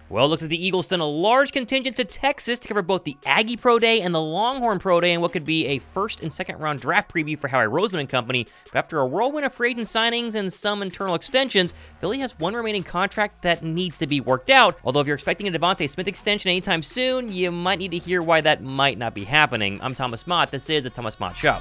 Well, it looks like the Eagles sent a large contingent to Texas to cover both the Aggie Pro Day and the Longhorn Pro Day in what could be a first and second round draft preview for Howie Roseman and company. But after a whirlwind of free agent signings and some internal extensions, Philly has one remaining contract that needs to be worked out. Although if you're expecting a DeVonta Smith extension anytime soon, you might need to hear why that might not be happening. I'm Thomas Mott. This is the Thomas Mott Show.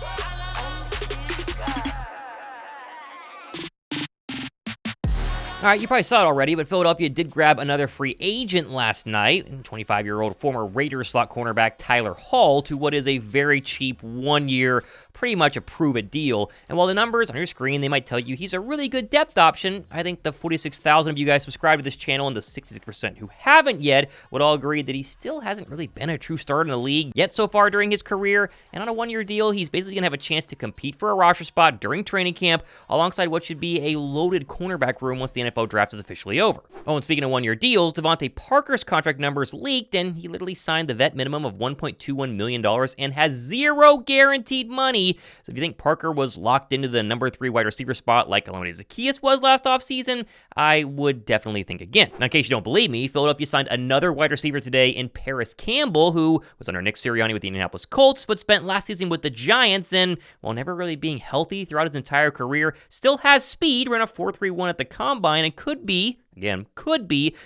All right, you probably saw it already, but Philadelphia did grab another free agent last night, 25-year-old former Raiders slot cornerback Tyler Hall, to what is a very cheap one-year, pretty much a prove-it deal. And while the numbers on your screen, they might tell you he's a really good depth option, I think the 46,000 of you guys subscribed to this channel and the 66% who haven't yet would all agree that he still hasn't really been a true starter in the league yet so far during his career. And on a one-year deal, he's basically going to have a chance to compete for a roster spot during training camp alongside what should be a loaded cornerback room once the NFL draft is officially over. Oh, and speaking of one-year deals, DeVonta Parker's contract numbers leaked, and he literally signed the vet minimum of $1.21 million and has zero guaranteed money. So if you think Parker was locked into the number 3 wide receiver spot like Alontae Zaccheaus was last offseason, I would definitely think again. Now, in case you don't believe me, Philadelphia signed another wide receiver today in Parris Campbell, who was under Nick Sirianni with the Indianapolis Colts, but spent last season with the Giants, and while never really being healthy throughout his entire career, still has speed, ran a 4.31 at the combine, and could be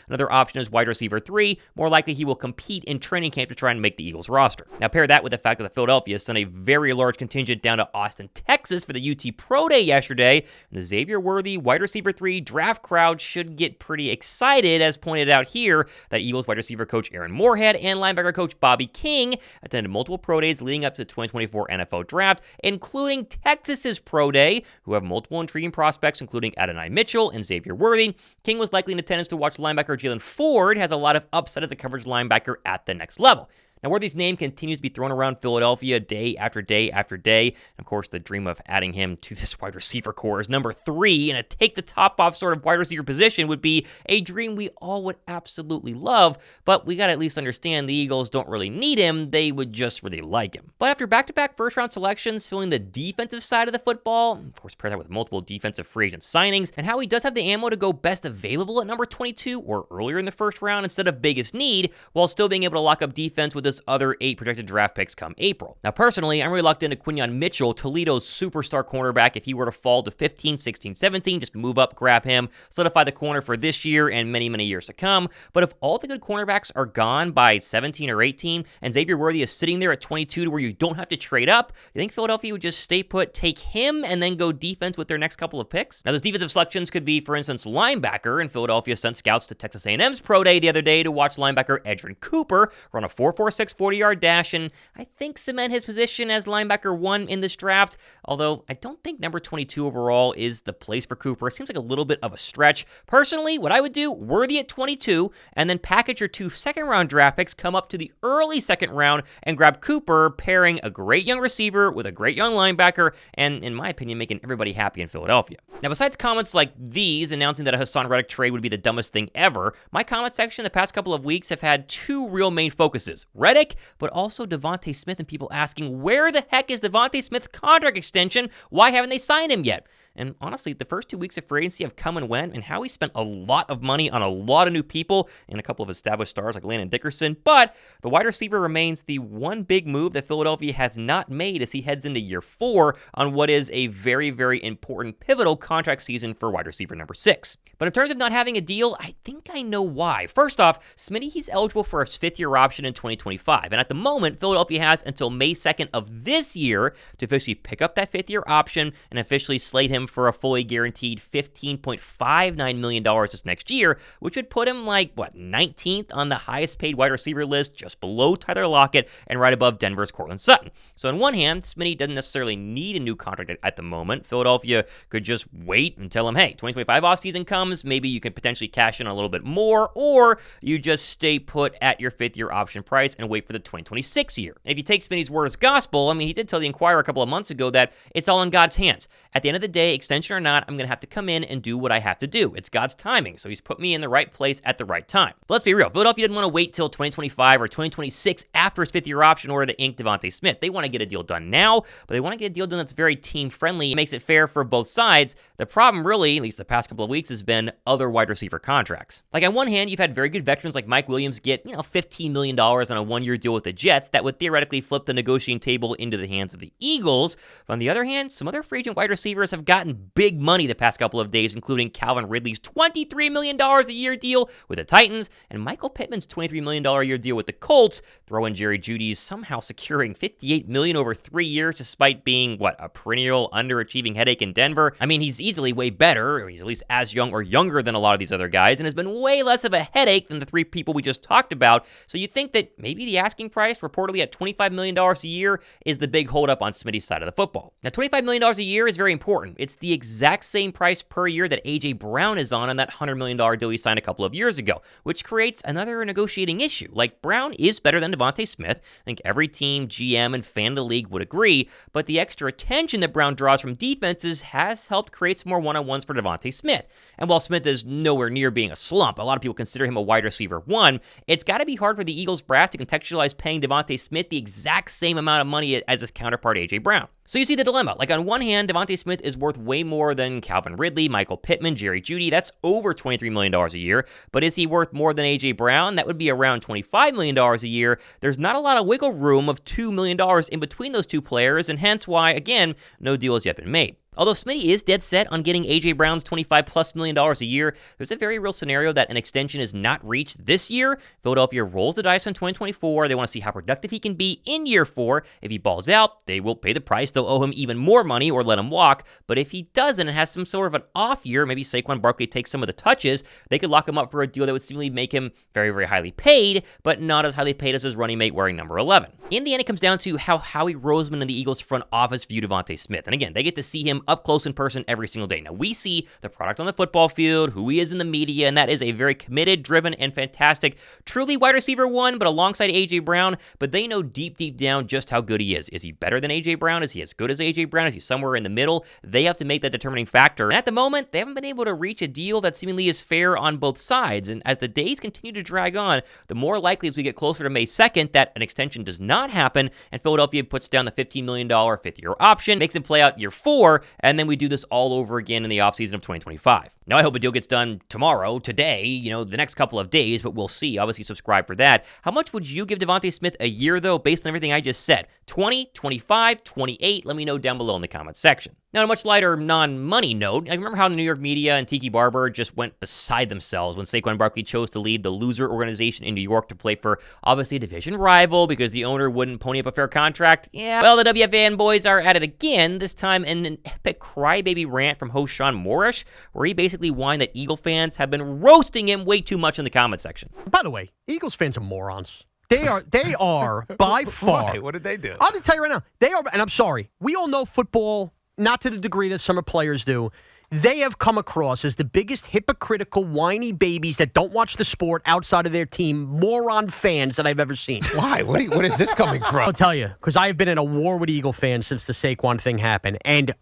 another option as wide receiver 3. More likely he will compete in training camp to try and make the Eagles roster. Now pair that with the fact that the Philadelphia sent a very large contingent down to Austin, Texas for the UT Pro Day yesterday, and the Xavier Worthy wide receiver 3 draft crowd should get pretty excited, as pointed out here, that Eagles wide receiver coach Aaron Moorhead and linebacker coach Bobby King attended multiple pro days leading up to the 2024 NFL Draft, including Texas's Pro Day, who have multiple intriguing prospects, including Adonai Mitchell and Xavier Worthy. King was likely in attendance to watch linebacker Jalen Ford, has a lot of upside as a coverage linebacker at the next level. Now, Worthy's name continues to be thrown around Philadelphia day after day after day. And of course, the dream of adding him to this wide receiver core as number 3 and a take-the-top-off sort of wide receiver position would be a dream we all would absolutely love. But we got to at least understand the Eagles don't really need him. They would just really like him. But after back-to-back first-round selections, filling the defensive side of the football, of course, pair that with multiple defensive free agent signings, and how he does have the ammo to go best available at number 22 or earlier in the first round instead of biggest need, while still being able to lock up defense with this other 8 projected draft picks come April. Now, personally, I'm reluctant to Quinyon Mitchell, Toledo's superstar cornerback, if he were to fall to 15, 16, 17, just move up, grab him, solidify the corner for this year and many, many years to come. But if all the good cornerbacks are gone by 17 or 18, and Xavier Worthy is sitting there at 22 to where you don't have to trade up, you think Philadelphia would just stay put, take him, and then go defense with their next couple of picks? Now, those defensive selections could be, for instance, linebacker, and Philadelphia sent scouts to Texas A&M's Pro Day the other day to watch linebacker Edgerrin Cooper run a 4.46 40-yard dash, and I think cement his position as linebacker 1 in this draft, although I don't think number 22 overall is the place for Cooper. It seems like a little bit of a stretch. Personally, what I would do, Worthy at 22, and then package your 2 second-round draft picks, come up to the early second round, and grab Cooper, pairing a great young receiver with a great young linebacker, and in my opinion, making everybody happy in Philadelphia. Now, besides comments like these announcing that a Hassan Reddick trade would be the dumbest thing ever, my comment section the past couple of weeks have had 2 real main focuses: Reddick, but also DeVonta Smith, and people asking, where the heck is DeVonta Smith's contract extension? Why haven't they signed him yet? And honestly, the first 2 weeks of free agency have come and went, and Howie spent a lot of money on a lot of new people and a couple of established stars like Landon Dickerson, but the wide receiver remains the one big move that Philadelphia has not made as he heads into year 4 on what is a very, very important, pivotal contract season for wide receiver number 6. But in terms of not having a deal, I think I know why. First off, Smitty, he's eligible for a 5th-year option in 2025, and at the moment, Philadelphia has until May 2nd of this year to officially pick up that 5th-year option and officially slate him for a fully guaranteed $15.59 million this next year, which would put him 19th on the highest paid wide receiver list, just below Tyler Lockett and right above Denver's Cortland Sutton. So on one hand, Smitty doesn't necessarily need a new contract at the moment. Philadelphia could just wait and tell him, hey, 2025 offseason comes, maybe you can potentially cash in a little bit more, or you just stay put at your 5th-year option price and wait for the 2026 year. And if you take Smitty's word as gospel, I mean, he did tell the Inquirer a couple of months ago that it's all in God's hands. At the end of the day, day, extension or not, I'm going to have to come in and do what I have to do. It's God's timing, so he's put me in the right place at the right time. But let's be real. Philadelphia didn't want to wait till 2025 or 2026 after his fifth-year option in order to ink DeVonta Smith. They want to get a deal done now, but they want to get a deal done that's very team-friendly. It makes it fair for both sides. The problem really, at least the past couple of weeks, has been other wide receiver contracts. Like on one hand, you've had very good veterans like Mike Williams get, $15 million on a one-year deal with the Jets that would theoretically flip the negotiating table into the hands of the Eagles. But on the other hand, some other free agent wide receivers have gotten big money the past couple of days, including Calvin Ridley's $23 million a year deal with the Titans and Michael Pittman's $23 million a year deal with the Colts. Throw in Jerry Jeudy's somehow securing $58 million over 3 years despite being, a perennial underachieving headache in Denver. I mean, he's easily way better, or he's at least as young or younger than a lot of these other guys, and has been way less of a headache than the three people we just talked about. So you'd think that maybe the asking price, reportedly at $25 million a year, is the big holdup on Smitty's side of the football. Now, $25 million a year is very important. It's the exact same price per year that A.J. Brown is on that $100 million deal he signed a couple of years ago, which creates another negotiating issue. Like, Brown is better than DeVonta Smith. I think every team, GM, and fan of the league would agree, but the extra attention that Brown draws from defenses has helped create some more one-on-ones for DeVonta Smith. And while Smith is nowhere near being a slump, a lot of people consider him a wide receiver one, it's got to be hard for the Eagles brass to contextualize paying DeVonta Smith the exact same amount of money as his counterpart A.J. Brown. So you see the dilemma. Like, on one hand, DeVonta Smith is worth way more than Calvin Ridley, Michael Pittman, Jerry Jeudy. That's over $23 million a year. But is he worth more than A.J. Brown? That would be around $25 million a year. There's not a lot of wiggle room of $2 million in between those two players, and hence why, again, no deal has yet been made. Although Smitty is dead set on getting A.J. Brown's $25+ million a year, there's a very real scenario that an extension is not reached this year. Philadelphia rolls the dice on 2024. They want to see how productive he can be in year 4. If he balls out, they will pay the price. They'll owe him even more money or let him walk. But if he doesn't and has some sort of an off year, maybe Saquon Barkley takes some of the touches, they could lock him up for a deal that would seemingly make him very, very highly paid, but not as highly paid as his running mate wearing number 11. In the end, it comes down to how Howie Roseman and the Eagles front office view DeVonta Smith. And again, they get to see him up close in person every single day. Now, we see the product on the football field, who he is in the media, and that is a very committed, driven, and fantastic, truly wide receiver one, but alongside A.J. Brown. But they know deep, deep down just how good he is. Is he better than A.J. Brown? Is he as good as A.J. Brown? Is he somewhere in the middle? They have to make that determining factor. And at the moment, they haven't been able to reach a deal that seemingly is fair on both sides. And as the days continue to drag on, the more likely as we get closer to May 2nd that an extension does not happen, and Philadelphia puts down the $15 million fifth-year option, makes it play out year 4, and then we do this all over again in the offseason of 2025. Now, I hope a deal gets done tomorrow, today, the next couple of days, but we'll see. Obviously, subscribe for that. How much would you give DeVonta Smith a year, though, based on everything I just said? 20, 25, 28? Let me know down below in the comments section. Now, on a much lighter, non-money note, I remember how the New York media and Tiki Barber just went beside themselves when Saquon Barkley chose to leave the loser organization in New York to play for, obviously, a division rival because the owner wouldn't pony up a fair contract. Yeah, well, the WFAN boys are at it again, this time in an epic crybaby rant from host Sean Morrish, where he basically whined that Eagle fans have been roasting him way too much in the comment section. By the way, Eagles fans are morons. They are by far. Why? What did they do? I'll just tell you right now. They are, and I'm sorry, we all know football, not to the degree that some players do. They have come across as the biggest hypocritical, whiny babies that don't watch the sport outside of their team, moron fans that I've ever seen. Why? What is this coming from? I'll tell you, because I've been in a war with Eagle fans since the Saquon thing happened, and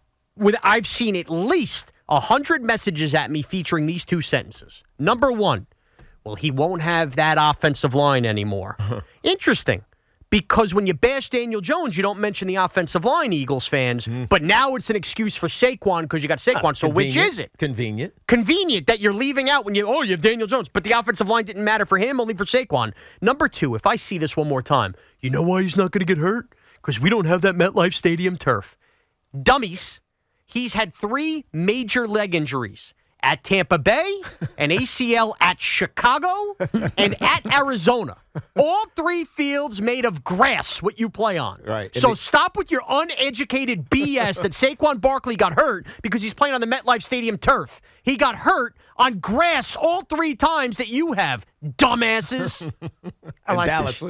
I've seen at least 100 messages at me featuring these two sentences. Number 1, well, he won't have that offensive line anymore. Interesting. Because when you bash Daniel Jones, you don't mention the offensive line, Eagles fans. But now it's an excuse for Saquon because you got Saquon. So which is it? Convenient. Convenient that you're leaving out when you have Daniel Jones. But the offensive line didn't matter for him, only for Saquon. Number 2, if I see this one more time, you know why he's not going to get hurt? Because we don't have that MetLife Stadium turf. Dummies. He's had 3 major leg injuries. At Tampa Bay, an ACL at Chicago, and at Arizona. All 3 fields made of grass, what you play on. Right. So stop with your uneducated BS that Saquon Barkley got hurt because he's playing on the MetLife Stadium turf. He got hurt on grass all 3 times that you have, dumbasses. Dallas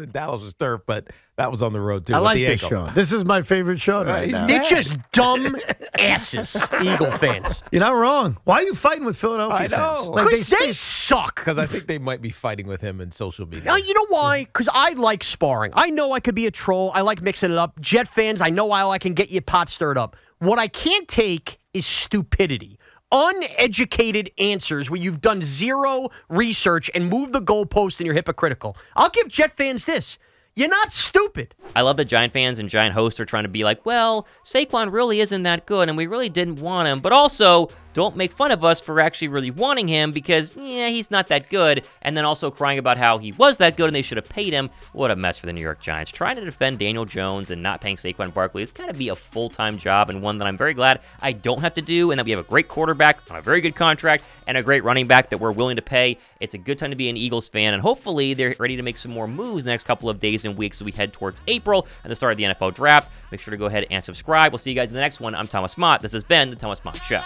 was turf, but that was on the road, too. I like the this, ankle. Sean. This is my favorite Sean right now. They're just dumb asses, Eagle fans. You're not wrong. Why are you fighting with Philadelphia I know. fans? Because they suck. Because I think they might be fighting with him in social media. You know why? Because I like sparring. I know I could be a troll. I like mixing it up. Jet fans, I know how I can get your pot stirred up. What I can't take is stupidity. Uneducated answers where you've done zero research and moved the goalpost and you're hypocritical. I'll give Jet fans this. You're not stupid. I love that Giant fans and Giant hosts are trying to be like, well, Saquon really isn't that good, and we really didn't want him. But also, don't make fun of us for actually really wanting him because, he's not that good. And then also crying about how he was that good and they should have paid him. What a mess for the New York Giants. Trying to defend Daniel Jones and not paying Saquon Barkley is kind of be a full-time job and one that I'm very glad I don't have to do, and that we have a great quarterback on a very good contract and a great running back that we're willing to pay. It's a good time to be an Eagles fan, and hopefully they're ready to make some more moves the next couple of days and weeks as we head towards April and the start of the NFL draft. Make sure to go ahead and subscribe. We'll see you guys in the next one. I'm Thomas Mott. This has been The Thomas Mott Show.